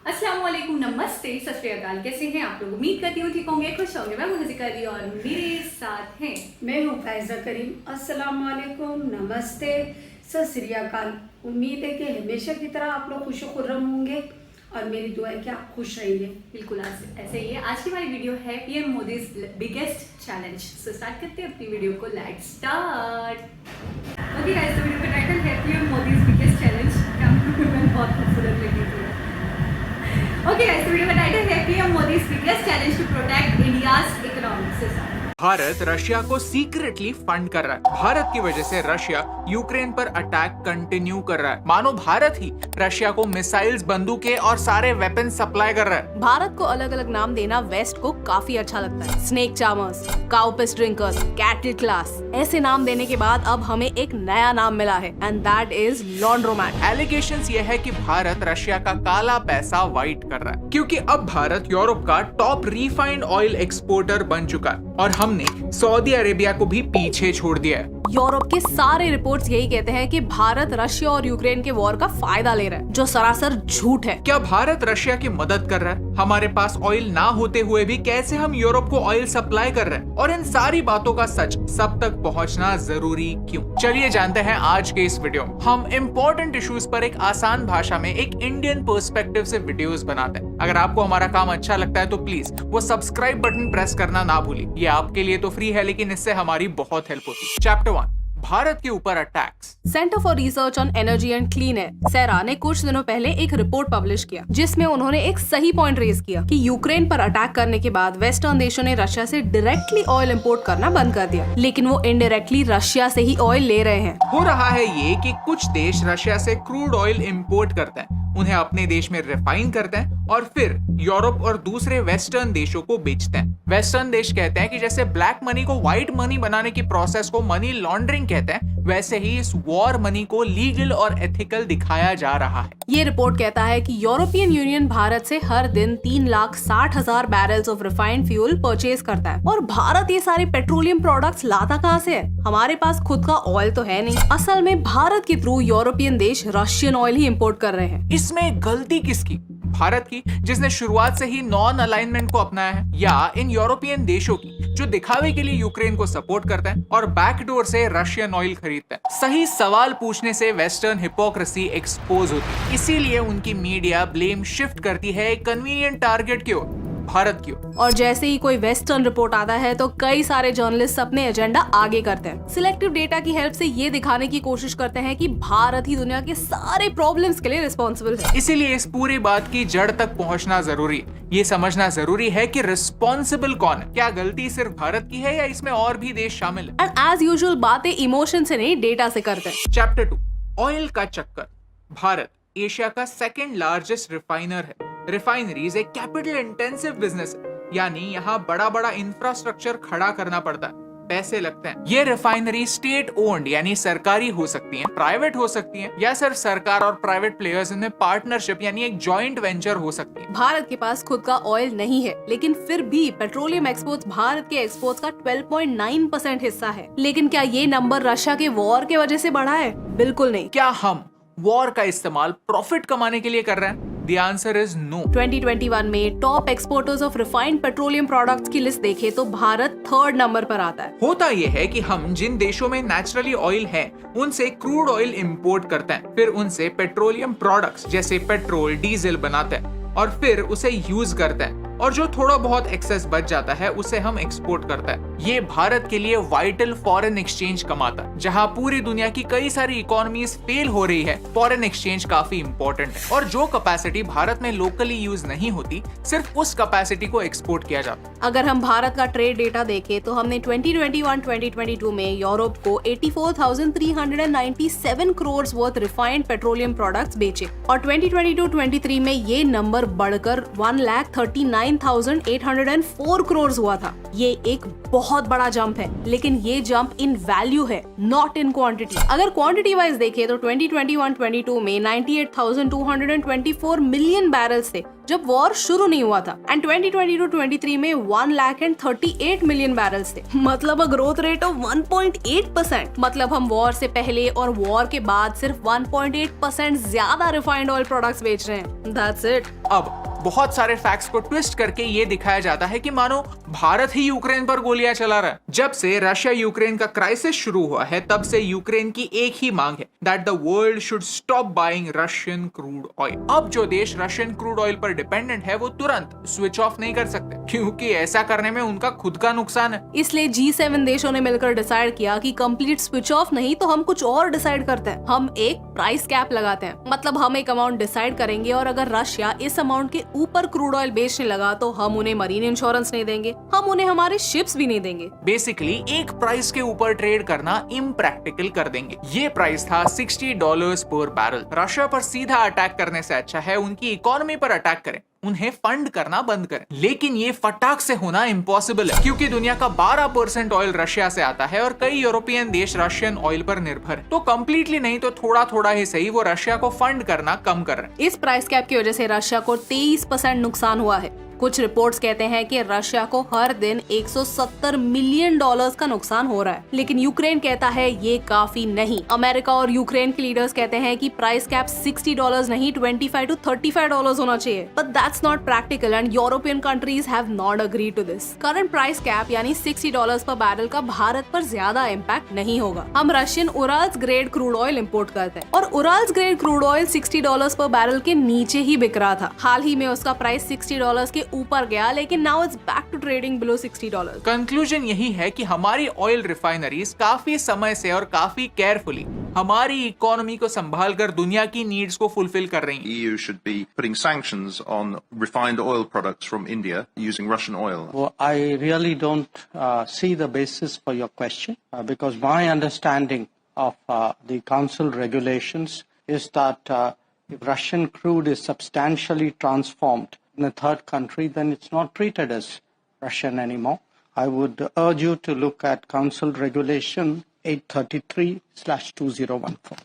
अस्सलाम वालेकुम, नमस्ते, सत श्री अकाल। कैसे हैं आप लोग? उम्मीद करती हूँ ठीक होंगे, खुश होंगे। मैं मुझे करी और मेरे साथ हैं मैं हूँ फैज़ा करीम। अस्सलाम वालेकुम, नमस्ते, सत श्री अकाल। उम्मीद है कि हमेशा की तरह आप लोग खुश खुर्रम होंगे और मेरी दुआ है कि आप खुश रहिए। बिल्कुल ऐसे ही है। आज की हमारी वीडियो है PM Modi biggest challenge. So start करते हैं अपनी वीडियो को। Let's start. Okay guys, video का टाइटल है पीएम मोदी बिगेस्ट चैलेंज। बहुत खूबसूरत लगी थी। ओके गाइस, वीडियो का टाइटल है PM Modi biggest challenge to protect India's economic. Bharat Russia को सीक्रेटली फंड कर रहा है। भारत की वजह से रशिया यूक्रेन पर अटैक कंटिन्यू कर रहा है। मानो भारत ही रशिया को मिसाइल्स, बंदूकें और सारे वेपन सप्लाई कर रहा है। भारत को अलग अलग नाम देना वेस्ट को काफी अच्छा लगता है। स्नेक चार्मर्स, काउ पिस ड्रिंकर्स, कैटल क्लास, ऐसे नाम देने के बाद अब हमें एक नया नाम मिला है and that is laundromat. Allegations ये है कि भारत रशिया का काला पैसा वाइट कर रहा है, क्योंकि अब भारत यूरोप का टॉप रिफाइंड ऑयल एक्सपोर्टर बन चुका है और हमने सऊदी अरेबिया को भी पीछे छोड़ दिया है। यूरोप के सारे रिपोर्ट्स यही कहते हैं कि भारत रशिया और यूक्रेन के वॉर का फायदा ले रहा है, जो सरासर झूठ है। क्या भारत रशिया की मदद कर रहा है? हमारे पास ऑयल ना होते हुए भी कैसे हम यूरोप को ऑयल सप्लाई कर रहे हैं? और इन सारी बातों का सच सब तक पहुंचना जरूरी क्यों? चलिए जानते हैं आज के इस वीडियो में। हम इम्पोर्टेंट इश्यूज पर एक आसान भाषा में एक इंडियन पर्सपेक्टिव से वीडियोस बनाते हैं। अगर आपको हमारा काम अच्छा लगता है तो प्लीज वो सब्सक्राइब बटन प्रेस करना ना भूलिए। ये आपके लिए तो फ्री है, लेकिन इससे हमारी बहुत हेल्प होती है। चैप्टर 1, भारत के ऊपर attacks. Centre for research on energy and clean air CREA ने कुछ दिनों पहले एक रिपोर्ट पब्लिश किया, जिसमें उन्होंने एक सही पॉइंट रेज किया कि यूक्रेन पर अटैक करने के बाद वेस्टर्न देशों ने रशिया से डायरेक्टली ऑयल इंपोर्ट करना बंद कर दिया, लेकिन वो इनडायरेक्टली रशिया से ही ऑयल ले रहे हैं। हो रहा है ये कि कुछ देश रशिया से क्रूड ऑयल इंपोर्ट करते हैं, उन्हें अपने देश में रिफाइन करते हैं और फिर यूरोप और दूसरे वेस्टर्न देशों को बेचते हैं। वेस्टर्न देश कहते हैं कि जैसे ब्लैक मनी को व्हाइट मनी बनाने की प्रोसेस को मनी लॉन्ड्रिंग कहते हैं, वैसे ही इस वॉर मनी को लीगल और एथिकल दिखाया जा रहा है। ये रिपोर्ट कहता है कि यूरोपियन यूनियन भारत से हर दिन 3,60,000 barrels of refined fuel purchase करता है, और भारत ये सारे पेट्रोलियम प्रोडक्ट्स लाता कहाँ से है? हमारे पास खुद का ऑयल तो है नहीं। असल में भारत के थ्रू यूरोपियन देश रशियन ऑयल ही इंपोर्ट कर रहे हैं। इसमें गलती किसकी? भारत की, जिसने शुरुआत से ही नॉन अलाइनमेंट को अपनाया है, या इन यूरोपियन देशों की जो दिखावे के लिए यूक्रेन को सपोर्ट करते हैं और बैकडोर से रशियन ऑयल खरीदते हैं? सही सवाल पूछने से वेस्टर्न हिपोक्रेसी एक्सपोज होती है, इसीलिए उनकी मीडिया ब्लेम शिफ्ट करती है एक कन्वीनियंट टारगेट की ओर, भारत की ओर। और जैसे ही कोई वेस्टर्न रिपोर्ट आता है तो कई सारे जर्नलिस्ट अपने एजेंडा आगे करते हैं। सिलेक्टिव डेटा की हेल्प से ये दिखाने की कोशिश करते हैं कि भारत ही दुनिया के सारे प्रॉब्लम्स के लिए रिस्पॉन्सिबल है। इसीलिए इस पूरी बात की जड़ तक पहुंचना जरूरी है। ये समझना जरूरी है कि रिस्पॉन्सिबल कौन है। क्या गलती सिर्फ भारत की है या इसमें और भी देश शामिल है? एंड एज यूजुअल बातें इमोशन से नहीं, डेटा से करते हैं। चैप्टर 2, ऑयल का चक्कर। भारत एशिया का सेकंड लार्जेस्ट रिफाइनर है। रिफाइनरीज एक कैपिटल इंटेंसिव बिजनेस है, यानी यहाँ बड़ा बड़ा इंफ्रास्ट्रक्चर खड़ा करना पड़ता है, पैसे लगते हैं। ये रिफाइनरी स्टेट ओन्ड यानी सरकारी हो सकती हैं, प्राइवेट हो सकती हैं, या सिर्फ सरकार और प्राइवेट प्लेयर्स इनमें पार्टनरशिप यानी एक जॉइंट वेंचर हो सकती है। भारत के पास खुद का ऑयल नहीं है, लेकिन फिर भी पेट्रोलियम एक्सपोर्ट्स भारत के एक्सपोर्ट्स का 12.9% हिस्सा है। लेकिन क्या ये नंबर रशिया के वॉर के वजह से बढ़ा है? बिल्कुल नहीं। क्या हम वॉर का इस्तेमाल प्रॉफिट कमाने के लिए कर रहे हैं? The answer is no. 2021 में top exporters of refined petroleum products की लिस्ट देखें तो भारत 3rd नंबर पर आता है। होता यह है कि हम जिन देशों में नेचुरली ऑयल है उनसे क्रूड ऑयल इंपोर्ट करते हैं, फिर उनसे पेट्रोलियम प्रोडक्ट्स जैसे पेट्रोल, डीजल बनाते हैं और फिर उसे यूज करते हैं, और जो थोड़ा बहुत एक्सेस बच जाता है उसे हम एक्सपोर्ट करते हैं। ये भारत के लिए वाइटल फॉरेन एक्सचेंज कमाता है। जहां पूरी दुनिया की कई सारी इकोनॉमीज फेल हो रही है, फॉरेन एक्सचेंज काफी इंपॉर्टेंट है, और जो कैपेसिटी भारत में लोकली यूज नहीं होती, सिर्फ उस कैपेसिटी को एक्सपोर्ट किया जाता है। अगर हम भारत का ट्रेड डेटा देखें तो हमने 2021-2022 में यूरोप को 84,397 crore worth refined petroleum products बेचे, और 2022-23 में ये नंबर बढ़कर 1,39 9,804 करोड़ हुआ था। ये एक बहुत बड़ा जंप है, लेकिन ये जंप इन वैल्यू है, नॉट इन क्वांटिटी। अगर क्वांटिटी वाइज देखें तो 2021-22 में 98,224 मिलियन बैरल्स थे जब वॉर शुरू नहीं हुआ था, एंड 2022-23 में 1,38 मिलियन बैरल्स थे, मतलब अ ग्रोथ रेट ऑफ 1.8%। मतलब हम वॉर से पहले और वॉर के बाद सिर्फ 1.8% ज्यादा रिफाइंड ऑयल प्रोडक्ट्स बेच रहे हैं। That's it. अब बहुत सारे फैक्ट्स को ट्विस्ट करके ये दिखाया जाता है कि मानो भारत ही यूक्रेन पर गोलियां चला रहा है। जब से रशिया यूक्रेन का क्राइसिस शुरू हुआ है, तब से यूक्रेन की एक ही मांग है, that the world should stop buying Russian crude oil. अब जो देश रशियन क्रूड ऑयल पर डिपेंडेंट है, वो तुरंत स्विच ऑफ नहीं कर सकते, क्योंकि ऐसा करने में उनका खुद का नुकसान है। इसलिए G7 देशों ने मिलकर डिसाइड किया कि कंप्लीट स्विच ऑफ नहीं तो हम कुछ और डिसाइड करते हैं। हम एक प्राइस कैप लगाते हैं, मतलब हम एक अमाउंट डिसाइड करेंगे और अगर रशिया इस अमाउंट के ऊपर क्रूड ऑयल बेचने लगा तो हम उन्हें मरीन इंश्योरेंस नहीं देंगे, हम उन्हें हमारे शिप्स भी नहीं देंगे। बेसिकली एक प्राइस के ऊपर ट्रेड करना इम्प्रैक्टिकल कर देंगे। ये प्राइस था $60 पर बैरल। रशिया पर सीधा अटैक करने से अच्छा है उनकी इकोनॉमी पर अटैक करें, उन्हें फंड करना बंद करें। लेकिन ये फटाक से होना इम्पॉसिबल है, क्योंकि दुनिया का 12% ऑयल रशिया से आता है और कई यूरोपियन देश रशियन ऑयल पर निर्भर है। तो कंप्लीटली नहीं तो थोड़ा थोड़ा ही सही वो रशिया को फंड करना कम कर रहे हैं। इस प्राइस कैप की वजह से रशिया को 23% नुकसान हुआ है। कुछ रिपोर्ट्स कहते हैं कि रशिया को हर दिन $170 मिलियन का नुकसान हो रहा है, लेकिन यूक्रेन कहता है ये काफी नहीं। अमेरिका और यूक्रेन के लीडर्स कहते हैं कि प्राइस कैप $60 नहीं $25 to $35 होना चाहिए, but that's not practical and European countries have not agreed to this. Current price cap यानी $60 पर बैरल का भारत पर ज्यादा इम्पैक्ट नहीं होगा। हम Russian Urals grade crude oil import करते हैं और उराल्स ग्रेड क्रूड ऑयल $60 पर बैरल के नीचे ही बिक रहा था। हाल ही में उसका प्राइस $60 के ऊपर गया, लेकिन now it's back to trading below $60। Conclusion यही है कि हमारी ऑयल रिफाइनरीज काफी समय से और काफी केयरफुली हमारी इकोनॉमी को संभालकर दुनिया की नीड्स को फुलफिल कर रही हैं। EU should be putting sanctions on refined oil products from India using Russian oil. Well, I really don't see the basis for your question because my understanding of the council regulations is that if Russian crude is substantially transformed in a third country, then it's not treated as Russian anymore. I would urge you to look at Council Regulation 833/2014.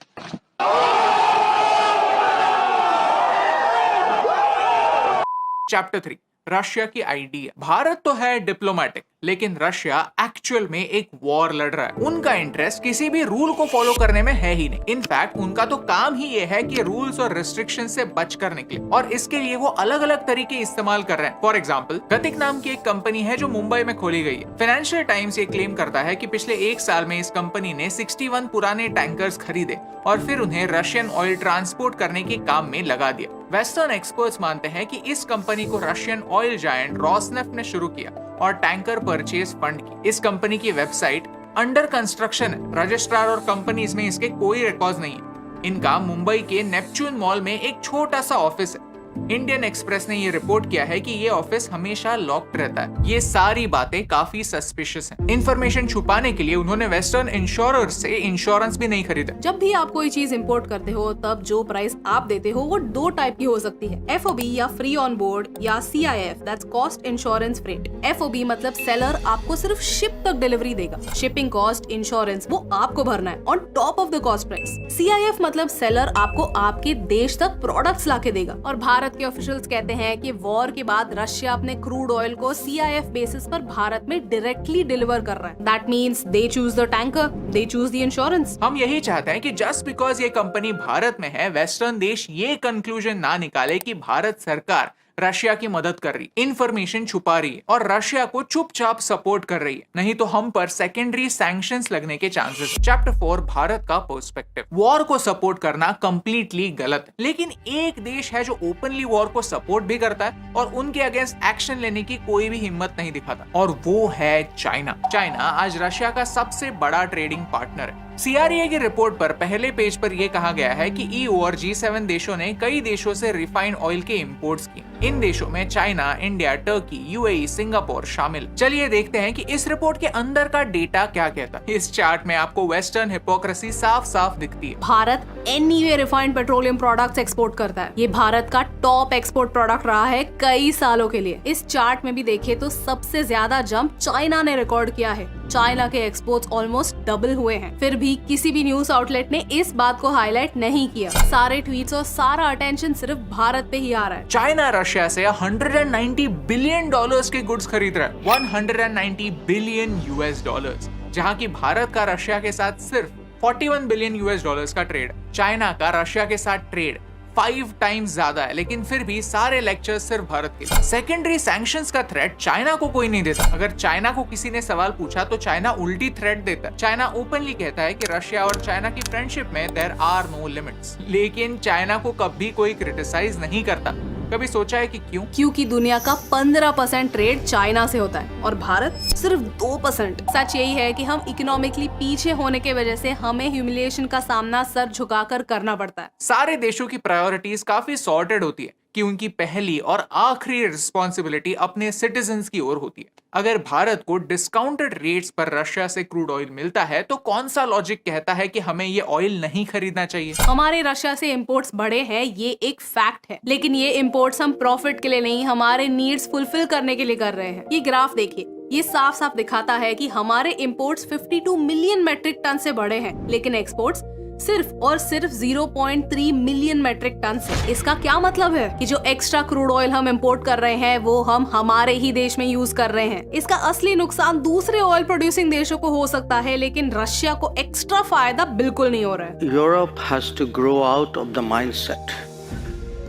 Chapter 3 Russia की idea. Bharat तो है diplomatic, लेकिन Russia actual में एक war लड़ रहा है। उनका इंटरेस्ट किसी भी रूल को फॉलो करने में है ही नहीं। इनफैक्ट उनका तो काम ही ये है कि रूल्स और रिस्ट्रिक्शन से बचकर निकले, और इसके लिए वो अलग अलग तरीके इस्तेमाल कर रहे हैं। फॉर एग्जाम्पल, गतिक नाम की एक कंपनी है जो मुंबई में खोली गई है। फाइनेंशियल टाइम्स ये क्लेम करता है कि पिछले 1 साल में इस कंपनी ने 61 पुराने टैंकर्स खरीदे और फिर उन्हें रशियन ऑयल ट्रांसपोर्ट करने के काम में लगा दिया। वेस्टर्न एक्सपर्ट्स मानते हैं कि इस कंपनी को रशियन ऑयल जायंट रोसनेफ्ट ने शुरू किया और टैंकर परचेज फंड की। इस कंपनी की वेबसाइट अंडर कंस्ट्रक्शन है। रजिस्ट्रार और कंपनीज में इसके कोई रिकॉर्ड्स नहीं है। इनका मुंबई के नेपच्यून मॉल में एक छोटा सा ऑफिस है। इंडियन एक्सप्रेस ने ये रिपोर्ट किया है कि ये ऑफिस हमेशा लॉक्ड रहता है। ये सारी बातें काफी सस्पिशियस हैं। इंफॉर्मेशन छुपाने के लिए उन्होंने वेस्टर्न इंश्योरर से इंश्योरेंस भी नहीं खरीदा। जब भी आप कोई चीज इंपोर्ट करते हो, तब जो प्राइस आप देते हो वो 2 टाइप की हो सकती है, FOB या फ्री ऑन बोर्ड, या CIF that's cost insurance freight. FOB मतलब सेलर आपको सिर्फ शिप तक डिलीवरी देगा, शिपिंग कॉस्ट, इंश्योरेंस वो आपको भरना है on top of the cost price. CIF मतलब सेलर आपको आपके देश तक प्रोडक्ट्स लाके देगा। और भारत के ऑफिशियल्स कहते हैं कि वॉर के बाद रशिया अपने क्रूड ऑयल को CIF बेसिस पर भारत में डायरेक्टली डिलीवर कर रहा है। That means they choose the tanker, they choose the insurance. हम यही चाहते हैं कि जस्ट बिकॉज ये कंपनी भारत में है, वेस्टर्न देश ये कंक्लूजन ना निकाले कि भारत सरकार रशिया की मदद कर रही, इंफॉर्मेशन छुपा रही है और रशिया को चुपचाप सपोर्ट कर रही है, नहीं तो हम पर सेकेंडरी सैंक्शंस लगने के चांसेस। चैप्टर 4 भारत का पर्सपेक्टिव। वॉर को सपोर्ट करना कंप्लीटली गलत है, लेकिन एक देश है जो ओपनली वॉर को सपोर्ट भी करता है और उनके अगेंस्ट एक्शन लेने की कोई भी हिम्मत नहीं दिखाता, और वो है चाइना। चाइना आज रशिया का सबसे बड़ा ट्रेडिंग पार्टनर है। CRA की रिपोर्ट पर पहले पेज पर यह कहा गया है कि EU और G7 देशों ने कई देशों से रिफाइंड ऑयल के इंपोर्ट्स किए। इन देशों में China, India, Turkey, UAE, Singapore शामिल। चलिए देखते हैं कि इस रिपोर्ट के अंदर का डेटा क्या कहता है। इस चार्ट में आपको वेस्टर्न हिपोक्रेसी साफ साफ दिखती है। Bharat anyway refined petroleum products export करता है। ये भारत का टॉप एक्सपोर्ट प्रोडक्ट रहा है कई सालों के लिए। इस चार्ट में भी देखें तो सबसे ज्यादा जंप चाइना ने रिकॉर्ड किया है। चाइना के एक्सपोर्ट्स ऑलमोस्ट डबल हुए हैं। फिर भी किसी भी न्यूज आउटलेट ने इस बात को हाईलाइट नहीं किया। सारे ट्वीट्स और सारा अटेंशन सिर्फ भारत पे ही आ रहा है। चाइना रशिया से 190 बिलियन डॉलर्स के गुड्स खरीद रहा है, 190 बिलियन यूएस डॉलर्स, जहां की भारत का रशिया के साथ सिर्फ 41 बिलियन यूएस डॉलर्स का ट्रेड। चाइना का रशिया के साथ ट्रेड 5 टाइम्स ज्यादा है, लेकिन फिर भी सारे लेक्चर्स सिर्फ भारत के लिए। सेकेंडरी सैंक्शंस का थ्रेट चाइना को कोई नहीं देता। अगर चाइना को किसी ने सवाल पूछा तो चाइना उल्टी थ्रेट देता है। चाइना ओपनली कहता है कि रशिया और चाइना की फ्रेंडशिप में देयर आर नो लिमिट्स, लेकिन चाइना को कभी कोई क्रिटिसाइज नहीं करता। कभी सोचा है कि क्यों? क्योंकि दुनिया का 15% ट्रेड चाइना से होता है और भारत सिर्फ 2%। सच यही है कि हम इकोनॉमिकली पीछे होने के वजह से हमें ह्यूमिलिएशन का सामना सर झुकाकर करना पड़ता है। सारे देशों की प्रायोरिटीज काफी सॉर्टेड होती है कि उनकी पहली और आखिरी रिस्पॉन्सिबिलिटी अपने सिटीजन्स की ओर होती है। अगर भारत को डिस्काउंटेड रेट्स पर रशिया से क्रूड ऑयल मिलता है तो कौन सा लॉजिक कहता है कि हमें ये ऑयल नहीं खरीदना चाहिए? हमारे रशिया से इंपोर्ट्स बढ़े हैं, ये एक फैक्ट है, लेकिन ये इंपोर्ट्स हम प्रॉफिट के लिए नहीं, हमारे नीड्स फुलफिल करने के लिए कर रहे हैं। ये ग्राफ देखिए, ये साफ साफ दिखाता है कि हमारे इंपोर्ट्स 52 मिलियन मेट्रिक टन से बढ़े हैं, लेकिन एक्सपोर्ट्स सिर्फ और सिर्फ 0.3 मिलियन मेट्रिक टन से। इसका क्या मतलब है कि जो एक्स्ट्रा क्रूड ऑयल हम इंपोर्ट कर रहे हैं वो हम हमारे ही देश में यूज कर रहे हैं। इसका असली नुकसान दूसरे ऑयल प्रोड्यूसिंग देशों को हो सकता है, लेकिन रशिया को एक्स्ट्रा फायदा बिल्कुल नहीं हो रहा है। Europe has to grow out of the mindset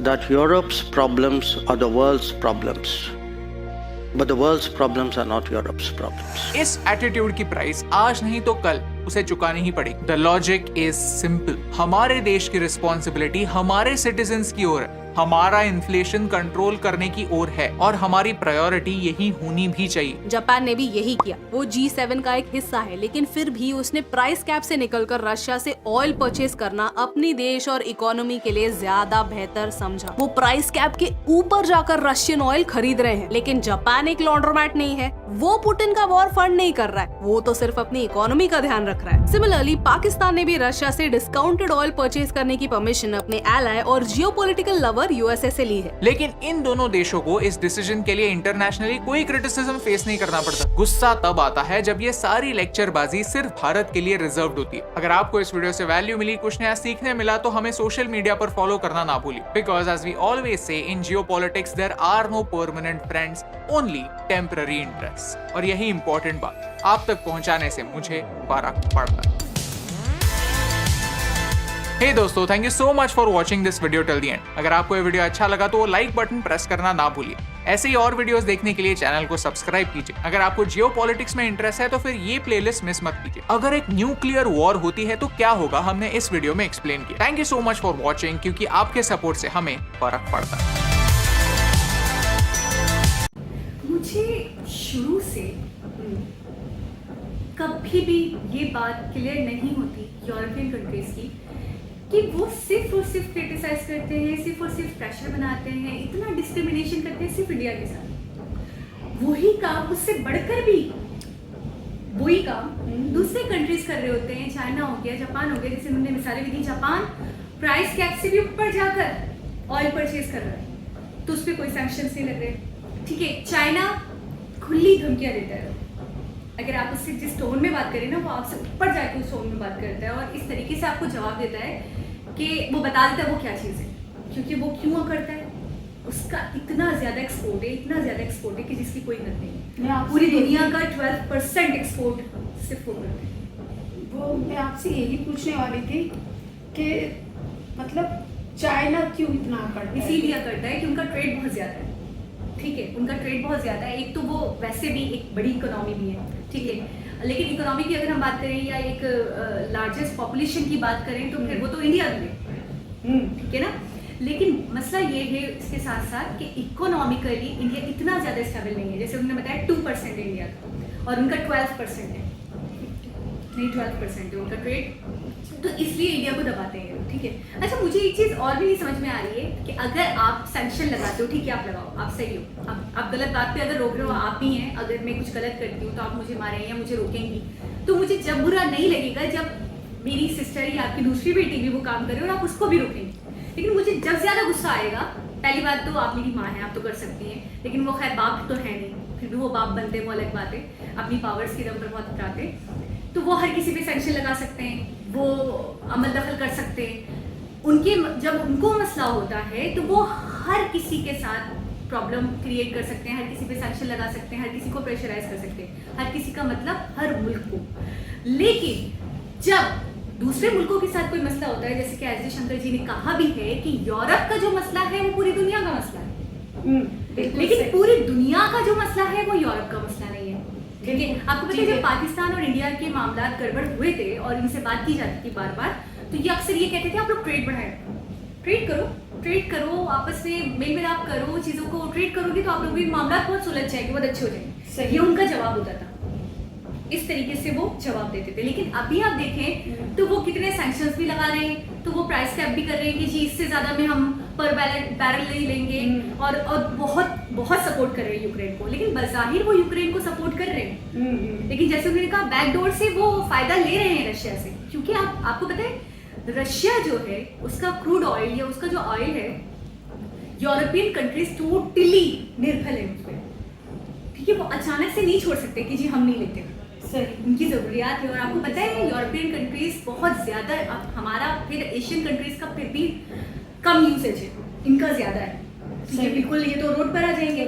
that Europe's problems are the world's problems. But the world's problems are not Europe's problems. इस एटीट्यूड की प्राइस आज नहीं तो कल उसे चुकानी ही पड़ेगी। The logic is simple. हमारे देश की रिस्पॉन्सिबिलिटी हमारे सिटीजन्स की ओर है, हमारा इन्फ्लेशन कंट्रोल करने की ओर है और हमारी प्रायोरिटी यही होनी भी चाहिए। जापान ने भी यही किया। वो G7 का एक हिस्सा है, लेकिन फिर भी उसने प्राइस कैप से निकलकर रशिया से ऑयल परचेज करना अपनी देश और इकोनॉमी के लिए ज्यादा बेहतर समझा। वो प्राइस कैप के ऊपर जाकर रशियन ऑयल खरीद रहे हैं, लेकिन जापान एक लॉन्ड्रोमैट नहीं है। वो पुतिन का वॉर फंड नहीं कर रहा है, वो तो सिर्फ अपनी इकोनॉमी का ध्यान रख रहा है। सिमिलरली पाकिस्तान ने भी रशिया से डिस्काउंटेड ऑयल परचेज करने की परमिशन अपने एलाय और जियोपॉलिटिकल लवर यूएसए से ली है। लेकिन इन दोनों देशों को इस डिसीजन के लिए इंटरनेशनली कोई क्रिटिसिज्म फेस नहीं करना पड़ता। गुस्सा तब आता है जब ये सारी लेक्चरबाजी सिर्फ भारत के लिए रिजर्व्ड होती है। अगर आपको इस वीडियो से वैल्यू मिली, कुछ नया सीखने मिला, तो हमें सोशल मीडिया पर फॉलो करना ना भूलिए, because as we always say in geopolitics there are no permanent friends, only temporary interest. और यही इंपॉर्टेंट बात आप तक पहुंचाने से मुझे फर्क पड़ता है। हे दोस्तों, thank you so much for watching this video till the end. अगर आपको ये वीडियो अच्छा लगा तो लाइक बटन प्रेस करना ना भूलिए। ऐसे ही और वीडियोस देखने के लिए चैनल को सब्सक्राइब कीजिए। अगर आपको जियोपॉलिटिक्स में इंटरेस्ट है तो फिर ये प्लेलिस्ट मिस मत कीजिए। अगर एक न्यूक्लियर वॉर होती है तो क्या होगा, हमने इस वीडियो में एक्सप्लेन किया। Thank you so much for watching, क्योंकि आपके सपोर्ट से हमें फर्क पड़ता है। मुझे शुरू से कभी भी ये बात क्लियर नहीं होती यूरोपियन कंट्रीज की कि वो सिर्फ और सिर्फ क्रिटिसाइज करते हैं, सिर्फ और सिर्फ प्रेशर बनाते हैं, इतना डिस्क्रिमिनेशन करते हैं सिर्फ इंडिया के साथ। वही काम, उससे बढ़कर भी वही काम दूसरे कंट्रीज कर रहे होते हैं। चाइना हो गया, जापान हो गया, जैसे उन्होंने मिसालें भी दी। जापान प्राइस कैप से भी ऊपर जाकर ऑयल परचेज कर रहा है, तो उस पर कोई सैंक्शंस नहीं लग रहे। ठीक है, चाइना खुली धमकियां देता है। अगर आप उससे जिस टोन में बात करें ना, वो आपसे ऊपर जाके उस टोन में बात करता है और इस तरीके से आपको जवाब देता है कि वो बता देता है वो क्या चीज़ है, क्योंकि वो क्यों करता है। उसका इतना ज़्यादा एक्सपोर्ट है, इतना ज़्यादा एक्सपोर्ट है कि जिसकी कोई हद नहीं है। पूरी दुनिया का 12% एक्सपोर्ट सिर्फ वो करते हैं। वो मैं आपसे यही पूछने वाली थी कि मतलब चाइना क्यों इतना करता है? इसीलिए करता है कि उनका ट्रेड बहुत ज़्यादा है। ठीक है, उनका ट्रेड बहुत ज़्यादा है। एक तो वो वैसे भी एक बड़ी इकोनॉमी भी है, ठीक है, लेकिन इकोनॉमी की अगर हम बात करें या एक लार्जेस्ट पॉपुलेशन की बात करें तो फिर वो तो इंडिया भी है, ठीक है ना। लेकिन मसला ये है इसके साथ साथ कि इकोनॉमिकली इंडिया इतना ज़्यादा स्टेबल नहीं है। जैसे उन्होंने बताया 2% है इंडिया का और उनका 12% है, नहीं 12% है उनका ट्रेड, तो इसलिए इंडिया को दबाते हैं, ठीक है। अच्छा, मुझे एक चीज़ और भी नहीं समझ में आ रही है कि अगर आप सैंक्शन लगाते हो, ठीक है, आप लगाओ, आप सही हो, आप गलत बात पे अगर रोक रहे हो आप ही हैं। अगर मैं कुछ गलत करती हूँ तो आप मुझे मारें या मुझे रोकेंगी, तो मुझे जब बुरा नहीं लगेगा जब मेरी सिस्टर या आपकी दूसरी बेटी भी वो काम करे और आप उसको भी रोकेंगे। लेकिन मुझे जब ज़्यादा गुस्सा आएगा, पहली बात तो आप मेरी माँ हैं, आप तो कर सकती हैं, लेकिन वो खैर बाप तो है नहीं, फिर भी वो बाप बनते हैं, वो अलग बात है, अपनी पावर्स की दम पर बहुत उतराते हैं। तो वो हर किसी पे सैंक्शन लगा सकते हैं, वो अमल दखल कर सकते हैं। उनके जब उनको मसला होता है तो वो हर किसी के साथ प्रॉब्लम क्रिएट कर सकते हैं, हर किसी पे सैंक्शन लगा सकते हैं, हर किसी को प्रेशराइज कर सकते हैं, हर किसी का मतलब हर मुल्क को। लेकिन जब दूसरे मुल्कों के साथ कोई मसला होता है, जैसे कि एस जयशंकर जी ने कहा भी है कि यूरोप का जो मसला है वो पूरी दुनिया का मसला है, लेकिन पूरी दुनिया का जो मसला है वो यूरोप का मसला नहीं है। ठीक है, आपको पता है जब पाकिस्तान और इंडिया के मामला गड़बड़ हुए थे और इनसे बात की जाती थी बार बार, तो ये अक्सर ये कहते थे आप लोग ट्रेड बढ़ाएं, ट्रेड करो, आपस में मेल मिलाप करो, चीजों को ट्रेड करोगे तो आप लोगों के मामला बहुत सुलझ जाएंगे, बहुत अच्छे हो जाएंगे। ये उनका जवाब होता था, इस तरीके से वो जवाब देते थे। लेकिन अभी आप देखें तो वो कितने सैंक्शंस भी लगा रहे हैं, तो वो प्राइस कैप भी कर रहे हैं कि जी इससे ज्यादा में हम पर बैरल नहीं लेंगे, और बहुत सपोर्ट कर रहे हैं यूक्रेन को। लेकिन बज़ाहिर वो यूक्रेन को सपोर्ट कर रहे हैं, लेकिन जैसे उन्होंने कहा बैकडोर से वो फायदा ले रहे हैं रशिया से, क्योंकि आपको पता है रशिया जो है उसका क्रूड ऑयल या उसका जो ऑयल है यूरोपियन कंट्रीज टोटली निर्भर है उस पर। ठीक है, वो अचानक से नहीं छोड़ सकते कि जी हम नहीं लेते, सही उनकी जरूरियात है। और आपको पता है यूरोपियन कंट्रीज बहुत ज्यादा, हमारा फिर एशियन कंट्रीज का फिर भी कम यूसेज है, इनका ज्यादा है। ये बिल्कुल, ये तो रोड पर आ जाएंगे,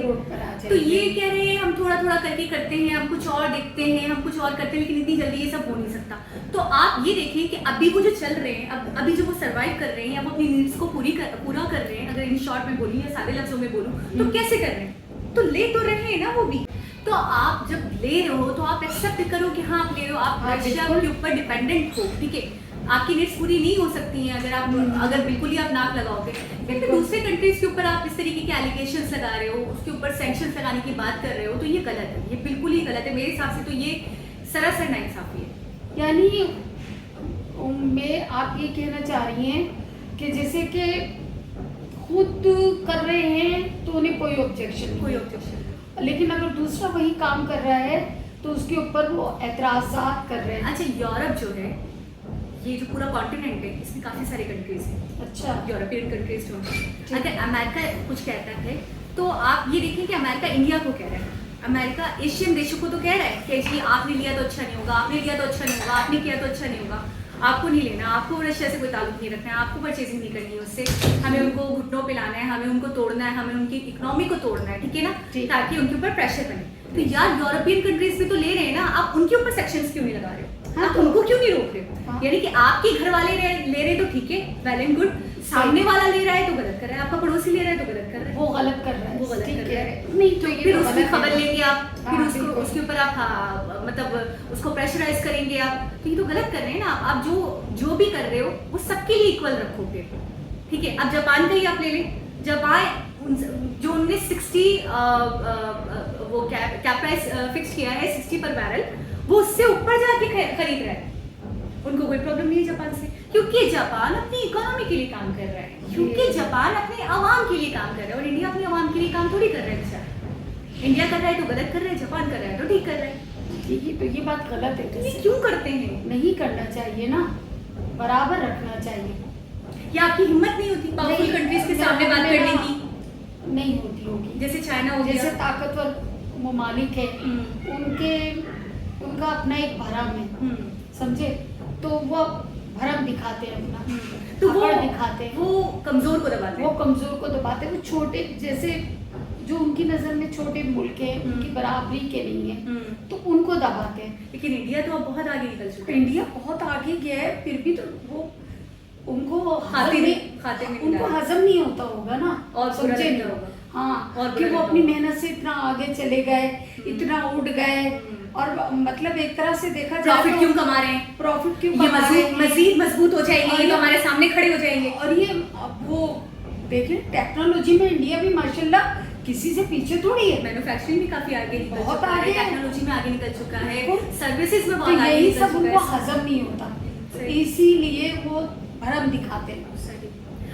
तो ये कह रहे हैं हम थोड़ा थोड़ा करके करते हैं, हम कुछ और देखते हैं, हम कुछ और करते हैं, लेकिन इतनी जल्दी ये सब हो नहीं सकता। तो आप ये देखें कि अभी वो जो चल रहे हैं, अभी जो वो सर्वाइव कर रहे हैं, अब अपनी नीड्स को पूरा कर रहे हैं, अगर इन शॉर्ट में बोलूँ या सादे लफ्जों में बोलूँ तो कैसे कर रहे हैं, तो ले तो रहे हैं ना वो भी। तो आप जब ले रहे हो तो आप एक्सेप्ट करो कि हाँ आप ले रहे हो, आप रशिया के ऊपर डिपेंडेंट हो। ठीक है, आपकी नीड्स पूरी नहीं हो सकती हैं अगर बिल्कुल ही आप नाक लगाओगे। फिर दूसरे कंट्रीज के ऊपर आप इस तरीके के एलिगेशंस लगा रहे हो, उसके ऊपर सैंक्शंस लगाने की बात कर रहे हो, तो ये गलत है, ये बिल्कुल ही गलत है। मेरे हिसाब से तो ये सरासर नाइंसाफी है। यानी मैं आप ये कहना चाह रही हैं कि जैसे कि खुद कर रहे हैं तो उन्हें कोई ऑब्जेक्शन नहीं, लेकिन अगर दूसरा वही काम कर रहा है तो उसके ऊपर वो एतराज़ात कर रहे हैं। अच्छा, यूरोप जो है, ये जो पूरा कॉन्टिनेंट है, इसमें काफी सारे कंट्रीज हैं। अच्छा, यूरोपियन कंट्रीज जो हैं, अगर अमेरिका कुछ कहता है तो आप ये देखें कि अमेरिका इंडिया को कह रहा है, अमेरिका एशियन देशों को तो कह रहा है कि जी आपने लिया तो अच्छा नहीं होगा, आपने लिया तो अच्छा नहीं होगा, आपने किया तो अच्छा नहीं होगा, आपको नहीं लेना, आपको रशिया से कोई ताल्लुक नहीं रखना है, आपको परचेजिंग नहीं करनी है उससे, हमें उनको घुटनों पे लाना है, हमें उनको तोड़ना है, हमें उनकी इकोनॉमी को तोड़ना है। ठीक है ना, ताकि उनके ऊपर प्रेशर बने। तो यार यूरोपियन कंट्रीज भी तो ले रहे हैं ना, आप उनके ऊपर सेक्शंस क्यों नहीं लगा रहे हो? हाँ, आप उनको क्यों नहीं रोक रहे हो? यानी कि आपके घर वाले ले रहे तो ठीक है, वेल एंड गुड, सामने वाला ले रहा है तो गलत कर रहा है, आपका पड़ोसी ले रहा है तो गलत कर रहा है, वो गलत कर रहा है, वो गलत कर रहा है। नहीं तो फिर उसकी खबर लेंगे आप, फिर उसके ऊपर आप मतलब उसको प्रेशराइज करेंगे आप, तो ये तो गलत कर रहे हैं ना आप। जो भी कर रहे हो वो सबके लिए इक्वल रखो फिर। ठीक है, अब जापान का ही आप ले लें, जापान जो 1960 वो कैप प्राइस फिक्स किया है 60 पर बैरल, वो उससे ऊपर जाके खरीद रहा है, उनको कोई प्रॉब्लम नहीं है जापान से, क्योंकि जापान अपनी इकोनॉमी के लिए काम कर रहा है, क्योंकि जापान अपने आवाम के लिए काम कर रहा है, और इंडिया अपनी आवाम के लिए काम थोड़ी कर रहा है बेचारा। इंडिया कर रहा है तो गलत कर रहा है, जापान कर रहा है तो ठीक कर रहा है। ठीक है, तो ये बात गलत है। ये क्यों करते हैं? नहीं करना चाहिए ना, बराबर रखना चाहिए। या आपकी हिम्मत नहीं होती पावरफुल कंट्रीज के सामने बात करने की? नहीं होती होगी। जैसे चाइना हो गया, जैसे ताकतवर ममालिक है, उनका अपना एक भरम है, समझे, तो वो भरम दिखाते हैं अपना, तो वो दिखाते हैं, वो कमजोर को दबाते हैं, वो कमजोर को दबाते हैं। वो छोटे, जैसे जो उनकी नजर में छोटे मुल्क है, उनकी बराबरी के नहीं है, तो उनको दबाते हैं। लेकिन इंडिया तो अब बहुत आगे निकल चुका है। इंडिया बहुत आगे गया है, फिर भी तो वो उनको खाते में उनको हजम नहीं होता होगा ना, और समझे नहीं होगा। हाँ, और कि वो अपनी मेहनत से इतना आगे चले गए, इतना उड़ गए, और मतलब एक तरह से देखा जाए प्रॉफिट क्यों कमा रहे हैं, प्रॉफिट क्यों कमा रहे हैं, मजीद मजबूत हो जाएंगे, ये तो हमारे सामने खड़े हो जाएंगे। और ये अब वो देखें, टेक्नोलॉजी में इंडिया भी माशाल्लाह किसी से पीछे थोड़ी है, मैन्युफैक्चरिंग भी काफी आगे निकल बहुत चुका है, आगे है, टेक्नोलॉजी में आगे निकल चुका है, सर्विसेज में तो बहुत आगे यही निकल सब चुका उनको है। हजम नहीं होता, इसीलिए वो भरम दिखाते हैं।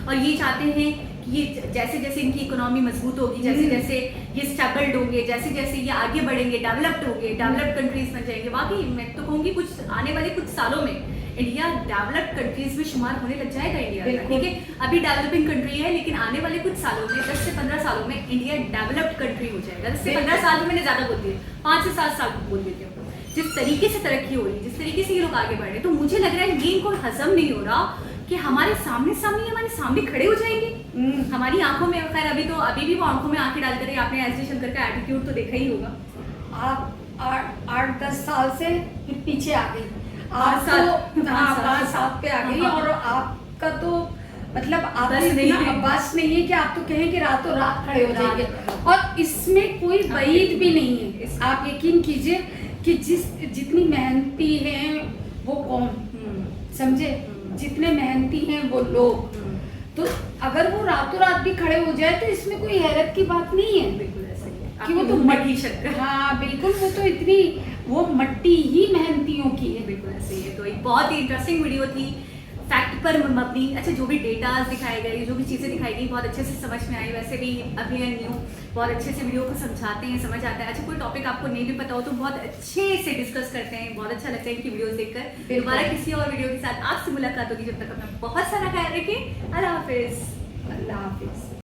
और ये चाहते हैं कि ये जैसे जैसे इनकी इकोनॉमी मजबूत होगी, जैसे जैसे ये स्टेबल्ड होंगे, जैसे जैसे ये आगे बढ़ेंगे, डेवलप्ड होंगे, डेवलप्ड कंट्रीज बन जाएंगे। वाकई मैं तो कहूँगी कुछ आने वाले कुछ सालों में इंडिया डेवलप्ड कंट्रीज में शुमार होने लग जाएगा इंडिया का, बिल्कुल। ठीक है। अभी डेवलपिंग कंट्री है, लेकिन आने वाले कुछ सालों में 10 से 15 सालों में इंडिया डेवलप्ड कंट्री हो जाएगा। 10 से 15 साल में मैंने ज्यादा बोल दिया, 5 से 7 साल बोल देती हूँ। जिस तरीके से तरक्की हो रही है, जिस तरीके से ये लोग आगे बढ़ रहे हैं, तो मुझे लग रहा है ये इनको हजम नहीं हो रहा कि हमारे सामने खड़े हो जाएंगे हमारी आंखों में। खैर अभी भी वो आंखों में आंखें डाल कर, आपने एस जयशंकर का एटीट्यूड तो देखा ही होगा। आप 8-10 साल से फिर पीछे आ गई, पाँच साल। 5 साल पे आ गई, और आपका तो मतलब आप बस नहीं है। बस नहीं है कि आप तो कहें कि रातों रात खड़े हो जाएंगे, और इसमें कोई वईद भी नहीं है। आप यकीन कीजिए कि जितनी मेहनती हैं वो कौन, समझे, जितने मेहनती हैं वो लोग, तो अगर वो रातों रात भी खड़े हो जाए तो इसमें कोई हैरत की बात नहीं है। बिल्कुल ऐसा ही है कि वो तो मट्टी शक्कर। हाँ बिल्कुल, वो तो इतनी वो मट्टी ही मेहनतियों की है। बिल्कुल ऐसे ही है। तो एक बहुत ही इंटरेस्टिंग वीडियो थी, फैक्ट पर मबनी। अच्छा, जो भी डेटाज दिखाए गए, जो भी चीज़ें दिखाई गई, बहुत अच्छे से समझ में आई। वैसे भी अभियान न्यू बहुत अच्छे से वीडियो को समझाते हैं, समझ आता है। अच्छा, कोई टॉपिक आपको नहीं भी पता हो तो बहुत अच्छे से डिस्कस करते हैं, बहुत अच्छा लगता है इनकी वीडियोस देखकर। दोबारा किसी और वीडियो के साथ आपसे मुलाकात होगी, जब तक अपना बहुत सारा ख्याल रखें। अल्लाह हाफिज़। अल्लाह हाफिज।